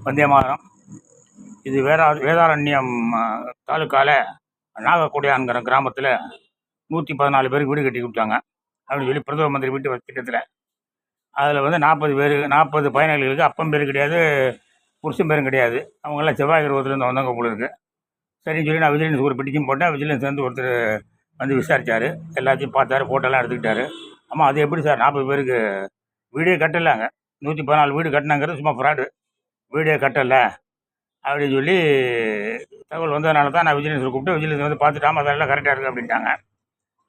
வந்தே மாதரம். இது வேதாரண்யம் தாலுக்காவில் நாகக்குடியான்கிற கிராமத்தில் 114 பேருக்கு வீடு கட்டி கொடுத்தாங்க அப்படின்னு சொல்லி பிரதம மந்திரி வீட்டு திட்டத்தில். அதில் 40 பயனாளிகளுக்கு அப்பன் பேர் கிடையாது, புருஷன் பேரும் கிடையாது. அவங்களாம் செவ்வாய் கிரகத்துலேருந்து வந்தவங்க போல இருக்குது. சரின்னு சொல்லி நான் விஜிலன்ஸ் ஒரு பெட்டிஷன் போட்டேன். விஜிலன்ஸ் வந்து ஒருத்தர் வந்து விசாரித்தார், எல்லாத்தையும் பார்த்தாரு, ஃபோட்டோலாம் எடுத்துக்கிட்டாரு. ஆமாம், அது எப்படி சார் 40 பேருக்கு வீடே கட்டலாங்க, 114 வீடு கட்டினாங்கிறது சும்மா ஃப்ராடு, வீடே கட்டலை அப்படின்னு சொல்லி தகவல் வந்ததுனால தான் நான் விஜிலன்ஸ் கூப்பிட்டு விஜிலன்ஸ் வந்து பார்த்துட்டாமல் அதெல்லாம் கரெக்டாக இருக்குது அப்படின்ட்டாங்க.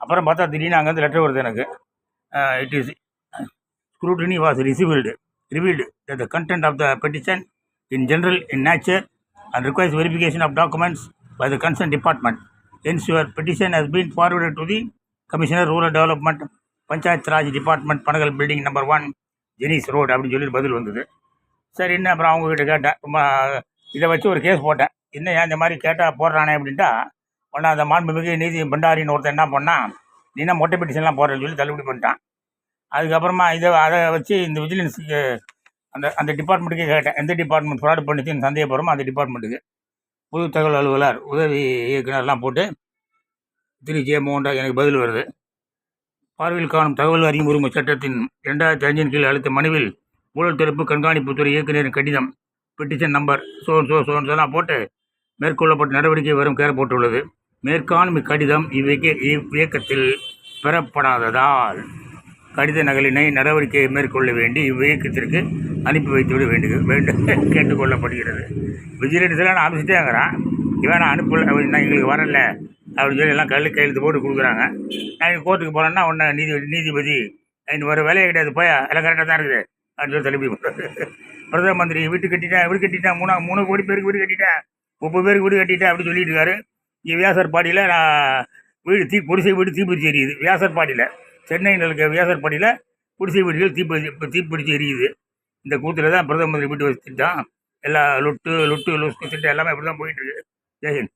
அப்புறம் பார்த்தா திடீர்னு அங்கேருந்து லெட்டர் வருது எனக்கு. It is scrutiny was revealed that the content of the petition in general in nature and requires verification of documents by the concerned department. Hence, your petition has been forwarded to the Commissioner Rural Development, Panchayat Raj Department, Panagal Building No. 1, Jenis Road அப்படின்னு சொல்லி பதில் வந்தது. சரி, என்ன அப்புறம் அவங்ககிட்ட கேட்டேன், இதை வச்சு ஒரு கேஸ் போட்டேன். என்ன இந்த மாதிரி கேட்டால் போடுறானே அப்படின்ட்டா ஒன்றா அந்த மாண்புமிகு நீதி பண்டாரின்னு ஒருத்தர் என்ன பண்ணால், நீனா மொட்டை பெட்டிஷன்லாம் போடுறேன்னு சொல்லி தள்ளுபடி பண்ணிட்டான். அதுக்கப்புறமா அதை வச்சு இந்த விஜிலன்ஸுக்கு அந்த டிபார்ட்மெண்ட்டுக்கே கேட்டேன், எந்த டிபார்ட்மெண்ட் ஃப்ராட் பண்ணிச்சுன்னு சந்தேகப்படுறோமோ அந்த டிபார்ட்மெண்ட்டுக்கு பொது தகவல் அலுவலர் உதவி இயக்குனர்லாம் போட்டு திருச்சியே மோகன்ராஜ் எனக்கு பதில் வருது. பார்வையில் காணும் தகவல் அறியும் உரிமை சட்டத்தின் 2005 கீழ் அளித்த மனுவில் ஊழல் தடுப்பு கண்காணிப்புத்துறை இயக்குநரின் கடிதம் பெட்டிஷன் நம்பர் சோன்சோலாம் போட்டு மேற்கொள்ளப்பட்ட நடவடிக்கை வரும் கேர போட்டுள்ளது. மேற்காணும் இக்கடிதம் இவ்வியக்கத்தில் பெறப்படாததால் கடித நகலினை நடவடிக்கையை மேற்கொள்ள வேண்டி இவ்வியக்கத்திற்கு அனுப்பி வைத்துவிட வேண்டும் கேட்டுக்கொள்ளப்படுகிறது. விஜிலன்ஸ்லாம் நான் அனுப்பிச்சிட்டேங்கிறான், இவன் நான் அனுப்பல, நான் எங்களுக்கு வரல அப்படின்னு சொல்லி எல்லாம் கையெழுத்து போட்டு கொடுக்குறாங்க. நான் கோர்ட்டுக்கு போனேன்னா உடனே நீதிபதி இன்னும் வர வேலையே கிடையாது, போய் எல்லாம் கரெக்டாக தான் இருக்குது அப்படின்னு சொல்லி தள்ளுபடி பண்ணுறது. பிரதம மந்திரி வீடு கட்டிட்டேன் 3 கோடி பேருக்கு வீடு கட்டிட்டேன், 30 பேருக்கு வீடு கட்டிட்டேன் அப்படின்னு சொல்லிட்டு இருக்காரு. இங்கே வியாசர்பாடியில் நான் குடிசை வீடு தீப்பிடிச்சு எரியுது. வியாசர்பாடியில், சென்னையில் இருக்க வியாசர்பாடியில் குடிசை வீடுகள் தீப்பிடிச்சு எரியுது. இந்த கூத்தில் தான் பிரதம மந்திரி வீட்டு வசதி திட்டம், எல்லா லுட்டு திட்டம் எல்லாமே இப்படி தான் போயிட்டுருக்கு. ஜெயஹிந்த்.